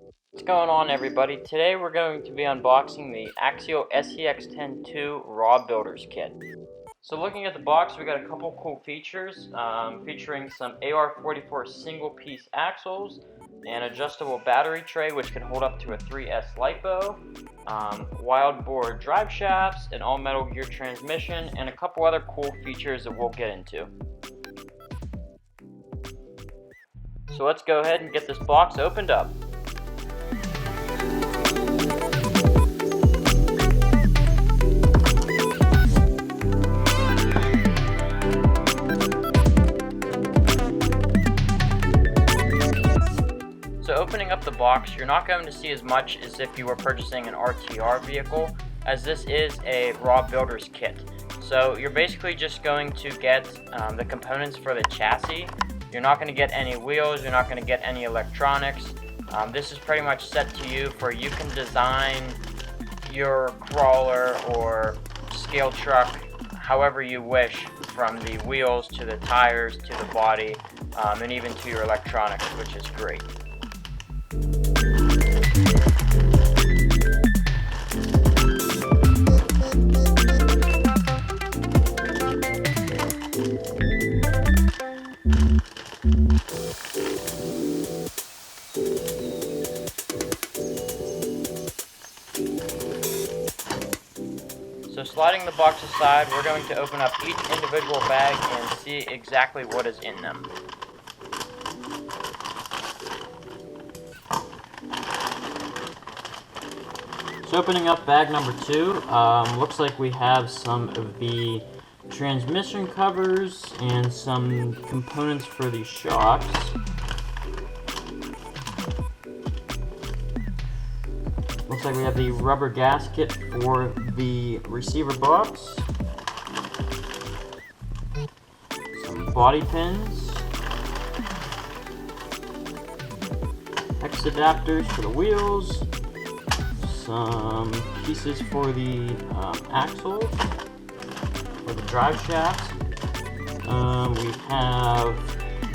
What's going on, everybody? Today we're going to be unboxing the Axial SCX10 Raw Builders Kit. So looking at the box, we got a couple cool features, featuring some AR44 single-piece axles, an adjustable battery tray which can hold up to a 3S LiPo, wild bore drive shafts, an all-metal gear transmission, and a couple other cool features that we'll get into. So let's go ahead and get this box opened up. So opening up the box, you're not going to see as much as if you were purchasing an RTR vehicle, as this is a raw builder's kit. So you're basically just going to get the components for the chassis. You're not going to get any wheels, you're not going to get any electronics. This is pretty much set to you for you can design your crawler or scale truck however you wish, from the wheels to the tires to the body, and even to your electronics, which is great. So sliding the box aside, we're going to open up each individual bag and see exactly what is in them. So opening up bag number 2, looks like we have some of the transmission covers and some components for the shocks. Looks like we have the rubber gasket for the receiver box, some body pins, hex adapters for the wheels, some pieces for the axle, for the drive shafts. We have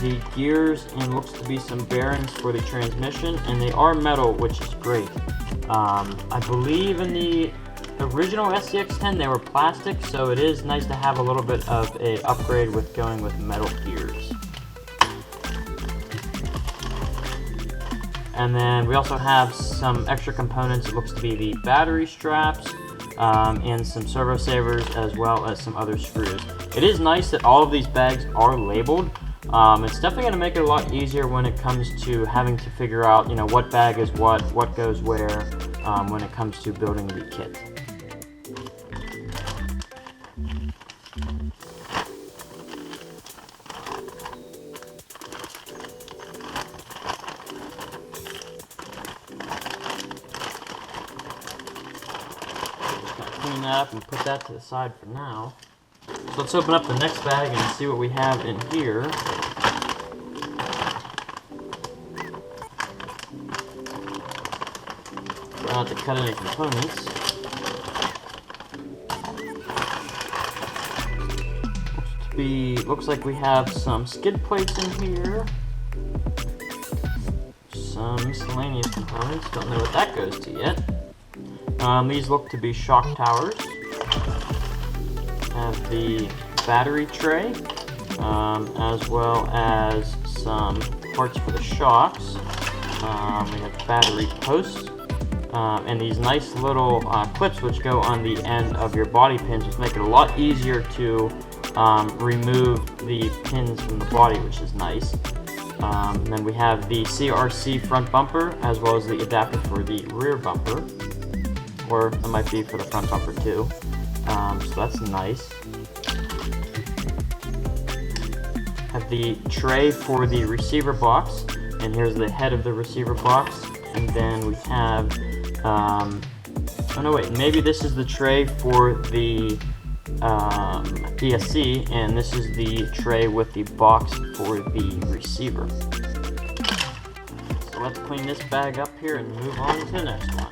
the gears and looks to be some bearings for the transmission, and they are metal, which is great. I believe in the original SCX10 they were plastic, so it is nice to have a little bit of a upgrade with going with metal gears. And then we also have some extra components. It looks to be the battery straps, and some servo savers, as well as some other screws. It is nice that all of these bags are labeled. It's definitely going to make it a lot easier when it comes to having to figure out, what bag is what goes where, when it comes to building the kit. Clean that up and put that to the side for now. So let's open up the next bag and see what we have in here. Try not to cut any components. Looks like we have some skid plates in here. Some miscellaneous components. Don't know what that goes to yet. These look to be shock towers. Have the battery tray, as well as some parts for the shocks. We have battery posts, and these nice little clips which go on the end of your body pins, which make it a lot easier to remove the pins from the body, which is nice. And then we have the CRC front bumper, as well as the adapter for the rear bumper, or it might be for the front bumper too. So that's nice. Have the tray for the receiver box, and here's the head of the receiver box. And then we have, oh no wait, maybe this is the tray for the ESC, and this is the tray with the box for the receiver. So let's clean this bag up here and move on to the next one.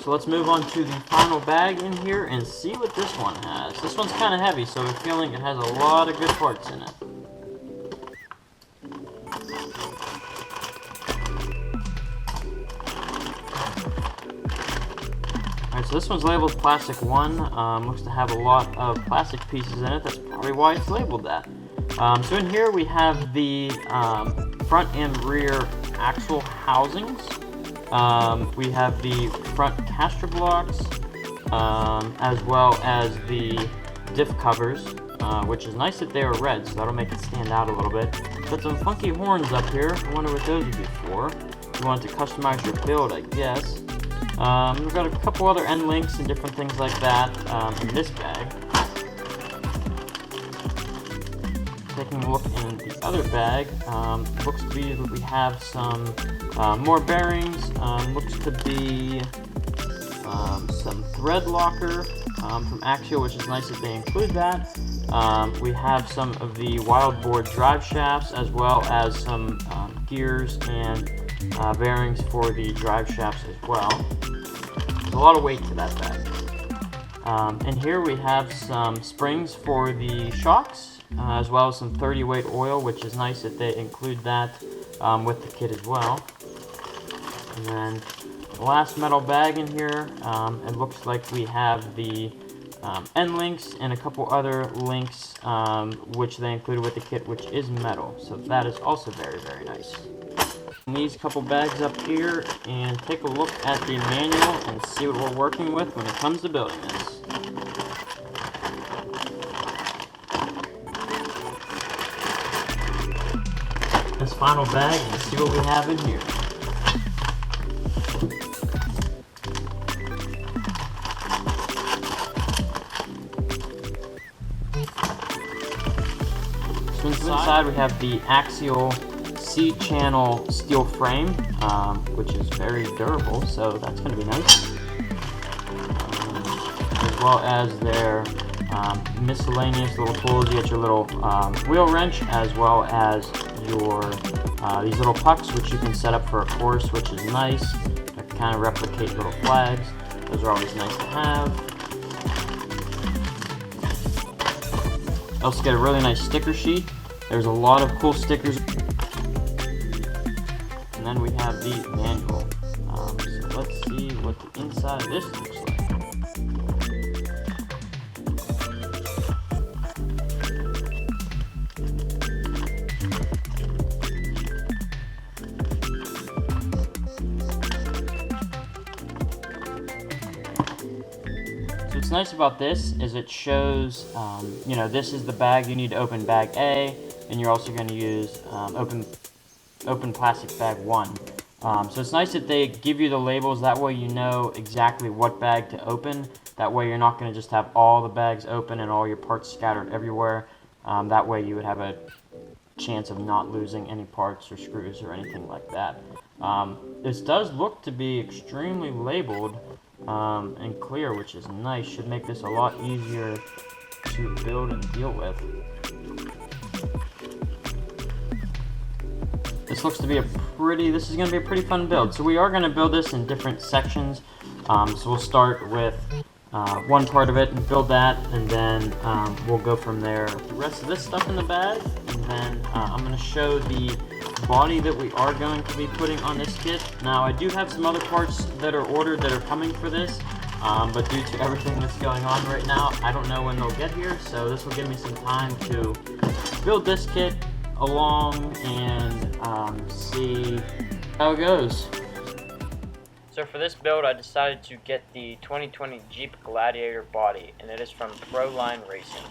So let's move on to the final bag in here and see what this one has. This one's kind of heavy, so I'm feeling it has a lot of good parts in it. Alright, so this one's labeled Plastic 1. Looks to have a lot of plastic pieces in it. That's probably why it's labeled that. So in here we have the front and rear axle housings. We have the front caster blocks, as well as the diff covers, which is nice that they are red, so that'll make it stand out a little bit. Got some funky horns up here. I wonder what those would be for. If you wanted to customize your build, I guess. We've got a couple other end links and different things like that in this bag. Taking a look in the other bag, looks to be that we have some more bearings. Looks to be some thread locker from Axial, which is nice that they include that. We have some of the Wildboard drive shafts, as well as some gears and bearings for the drive shafts as well. There's a lot of weight to that bag. And here we have some springs for the shocks, as well as some 30 weight oil, which is nice that they include that with the kit as well. And then the last metal bag in here, it looks like we have the end links and a couple other links which they included with the kit, which is metal. So that is also very, very nice. These couple bags up here and take a look at the manual and see what we're working with when it comes to building this. This final bag and see what we have in here. So inside we have the Axial C-channel steel frame, which is very durable, so that's going to be nice. As well as their miscellaneous little tools. You get your little wheel wrench, as well as your these little pucks, which you can set up for a course, which is nice. To kind of replicate little flags. Those are always nice to have. Also get a really nice sticker sheet. There's a lot of cool stickers. And then we have the manual. So let's see what the inside of this looks like. So what's nice about this is it shows, you know, this is the bag you need to open bag A, and you're also going to use open plastic bag 1. So it's nice that they give you the labels, that way you know exactly what bag to open. That way you're not going to just have all the bags open and all your parts scattered everywhere. That way you would have a chance of not losing any parts or screws or anything like that. This does look to be extremely labeled and clear, which is nice. Should make this a lot easier to build and deal with. This looks to be this is going to be a pretty fun build. So we are going to build this in different sections. So we'll start with one part of it and build that, and then we'll go from there. The rest of this stuff in the bag, and then I'm going to show the body that we are going to be putting on this kit. Now I do have some other parts that are ordered that are coming for this, but due to everything that's going on right now, I don't know when they'll get here, so this will give me some time to build this kit along and see how it goes. So for this build, I decided to get the 2020 Jeep Gladiator body, and it is from Proline Racing.